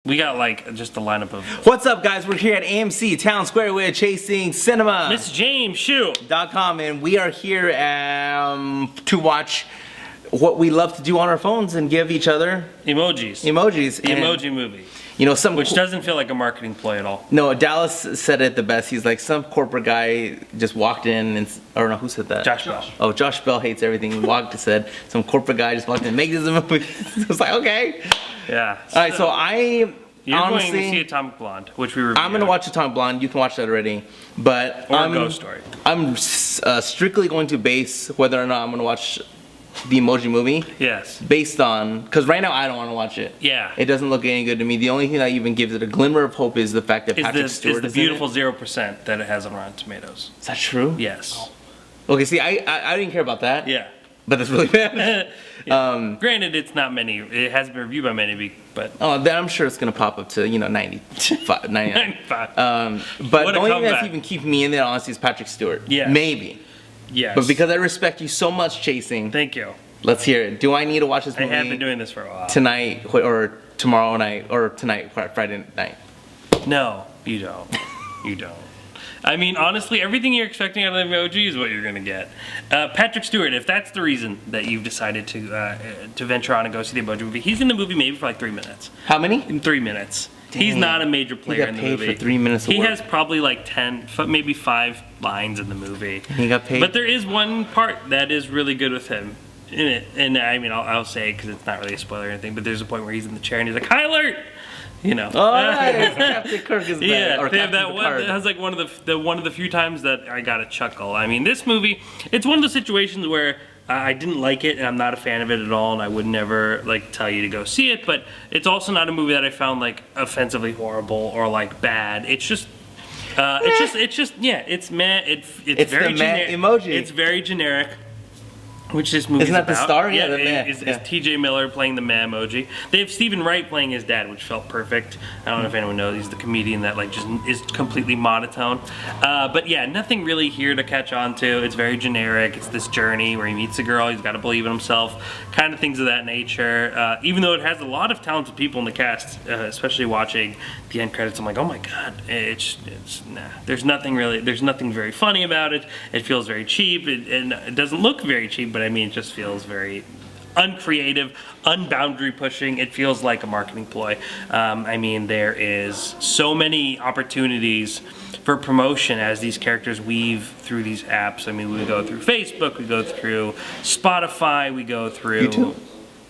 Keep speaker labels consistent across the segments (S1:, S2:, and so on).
S1: We got like just a lineup of.
S2: What's up, guys? We're here at AMC Town Square. We're chasing cinema.
S1: Miss James, shoot.
S2: .com, and we are here to watch what we love to do on our phones and give each other
S1: emojis.
S2: The
S1: Emoji Movie.
S2: You know,
S1: which doesn't feel like a marketing ploy at all.
S2: No, Dallas said it the best. He's like, some corporate guy just walked in and, or no, who said that?
S1: Josh Bell.
S2: Oh, Josh Bell hates everything. said some corporate guy just walked in and make this a movie. I was like, okay.
S1: Yeah.
S2: All right, so
S1: You're
S2: honestly
S1: going to see Atomic Blonde, which we reviewed.
S2: I'm gonna watch Atomic Blonde. You can watch that already, but
S1: or Ghost Story.
S2: I'm strictly going to base whether or not I'm gonna watch the Emoji Movie.
S1: Yes.
S2: Based on, because right now I don't want to watch it.
S1: Yeah.
S2: It doesn't look any good to me. The only thing that even gives it a glimmer of hope is the fact that Patrick Stewart
S1: is the beautiful 0% that it has on Rotten Tomatoes.
S2: Is that true?
S1: Yes.
S2: Okay. See, I didn't care about that.
S1: Yeah.
S2: But that's really bad.
S1: Yeah. Granted, it's not many. It hasn't been reviewed by many, but
S2: then I'm sure it's gonna pop up to 95, 99.
S1: 95.
S2: But the only thing that's even keeping me in there, honestly, is Patrick Stewart.
S1: Yeah.
S2: Maybe.
S1: Yes.
S2: But because I respect you so much, Chasing.
S1: Thank you.
S2: Let's hear it. Do I need to watch this movie?
S1: I have been doing this for a while.
S2: Tonight or tomorrow night or tonight, Friday night?
S1: No, you don't. You don't. I mean, honestly, everything you're expecting out of the emoji is what you're going to get. Patrick Stewart, if that's the reason that you've decided to venture on and go see the Emoji Movie, he's in the movie maybe for like 3 minutes.
S2: How many?
S1: In 3 minutes.
S2: Dang.
S1: He's not a major player in the movie.
S2: He got paid for 3 minutes of
S1: He
S2: work.
S1: has probably like 10, maybe 5 lines in the movie.
S2: He got paid.
S1: But there is one part that is really good with him in it. And I mean, I'll say it because it's not really a spoiler or anything, but there's a point where he's in the chair and he's like, "Hi, alert!" You know.
S2: Oh, right. Captain Kirk is back.
S1: Yeah,
S2: or Captain
S1: that one. That was like one of the few times that I got a chuckle. I mean, this movie, it's one of those situations where I didn't like it and I'm not a fan of it at all, and I would never like tell you to go see it. But it's also not a movie that I found like offensively horrible or like bad. It's just. It's meh. It's very generic.
S2: Emoji.
S1: It's very generic. Which this movie's
S2: Isn't that
S1: about.
S2: the star? Yeah,
S1: is T.J. Miller playing the meh emoji. They have Stephen Wright playing his dad, which felt perfect. I don't know if anyone knows. He's the comedian that like just is completely monotone. But yeah, nothing really here to catch on to. It's very generic. It's this journey where he meets a girl. He's got to believe in himself. Kind of things of that nature. Even though it has a lot of talented people in the cast, especially watching the end credits, I'm like, oh my god, it's nah. There's nothing very funny about it. It feels very cheap. And it doesn't look very cheap, but I mean, it just feels very uncreative, unboundary pushing. It feels like a marketing ploy. I mean, there is so many opportunities for promotion as these characters weave through these apps. I mean, we go through Facebook, we go through Spotify, we go through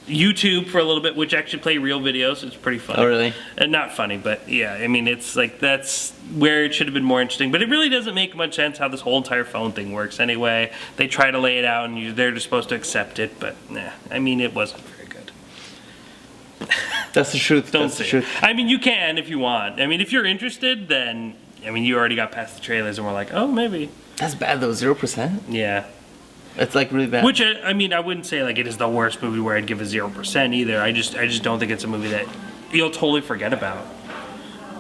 S1: YouTube for a little bit, which actually play real videos. It's pretty funny.
S2: Oh, really?
S1: And not funny, but yeah, I mean, it's like that's where it should have been more interesting. But it really doesn't make much sense how this whole entire phone thing works anyway. They try to lay it out and they're just supposed to accept it, but nah, I mean, it wasn't very good.
S2: That's the truth.
S1: That's the truth. I mean, you can if you want. I mean, if you're interested, then, I mean, you already got past the trailers and we're like, oh, maybe.
S2: That's bad though, 0%?
S1: Yeah.
S2: It's like really bad.
S1: Which I mean, I wouldn't say like it is the worst movie where I'd give a 0% either. I just don't think it's a movie that you'll totally forget about.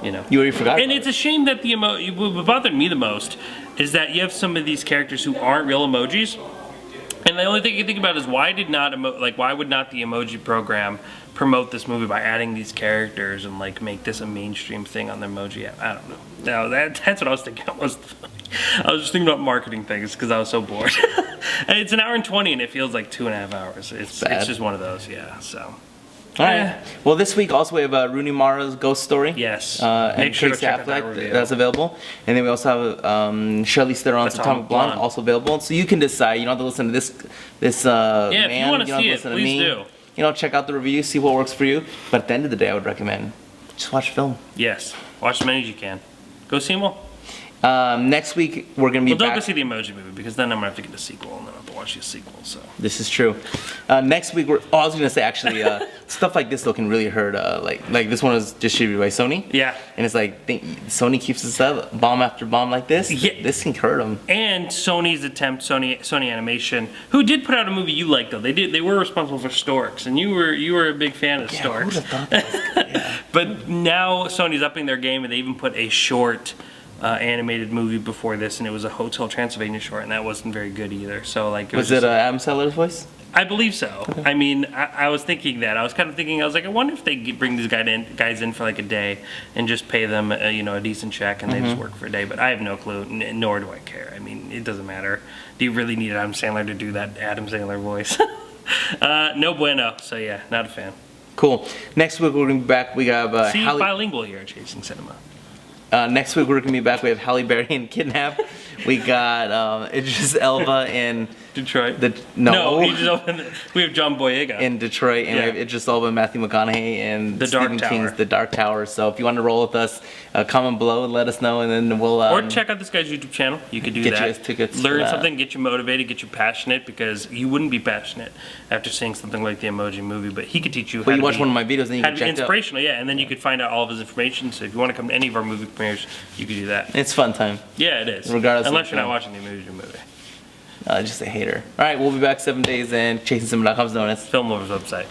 S1: You know.
S2: You already forgot.
S1: And it's a shame that what bothered me the most is that you have some of these characters who aren't real emojis, and the only thing you think about is why would not the emoji program promote this movie by adding these characters and like make this a mainstream thing on the emoji app? I don't know. No, that's what I was thinking. I was just thinking about marketing things because I was so bored. And it's an hour and 20 and it feels like 2.5 hours. It's just one of those, yeah. So.
S2: All right. Well, this week also we have Rooney Mara's Ghost Story.
S1: Yes.
S2: And
S1: sure to
S2: Casey
S1: check out that
S2: Affleck.
S1: review.
S2: That's available. And then we also have Charlize Theron's Atomic Blonde also available. So you can decide. You don't have to listen to this man.
S1: If you want to see it, please do.
S2: You know, check out the review, see what works for you. But at the end of the day, I would recommend just watch film.
S1: Yes. Watch as many as you can. Go see them all.
S2: Next week we're gonna be
S1: don't
S2: back.
S1: go see the Emoji Movie because then I'm gonna have to get the sequel and then I'll have to watch the sequel. So
S2: this is true. Next week I was gonna say actually stuff like this though can really hurt. Like this one was distributed by Sony.
S1: Yeah.
S2: And it's like Sony keeps us up bomb after bomb like this.
S1: Yeah.
S2: This can hurt them.
S1: And Sony's attempt, Sony Animation, who did put out a movie you liked though. They were responsible for Storks, and you were a big fan of Storks.
S2: Who'd have thought that was good? Yeah.
S1: But now Sony's upping their game and they even put a short. Animated movie before this, and it was a Hotel Transylvania short, and that wasn't very good either. So like,
S2: was it Adam Sandler's voice?
S1: I believe so. I mean, I was thinking that. I was kind of thinking, I was like, I wonder if they bring these guys in for like a day and just pay them, a decent check and they just work for a day. But I have no clue, nor do I care. I mean, it doesn't matter. Do you really need Adam Sandler to do that Adam Sandler voice? No bueno. So yeah, not a fan.
S2: Cool. Next week we're going to be back. We got
S1: bilingual here at Chasing Cinema.
S2: Next week we're going to be back. We have Halle Berry in Kidnap. We got Idris Elba in
S1: Detroit.
S2: No,
S1: we have John Boyega
S2: in Detroit, and we have Idris Elba and Matthew McConaughey and Stephen King's The Dark Tower. So if you want to roll with us, comment below and let us know, and then we'll
S1: or check out this guy's YouTube channel. You could do
S2: get
S1: that.
S2: you guys tickets.
S1: Learn something, get you motivated, get you passionate, because you wouldn't be passionate after seeing something like the Emoji Movie. But he could teach you.
S2: But you watch one of my videos, and you can check it out.
S1: Inspirational, yeah, and then you could find out all of his information. So if you want to come to any of our movie premieres, you could do that.
S2: It's fun time.
S1: Yeah, it is.
S2: Regardless,
S1: unless you're not watching the Emoji Movie.
S2: Just a hater. All right, we'll be back 7 days, and ChasingCinema.com is known as
S1: Film Lovers website.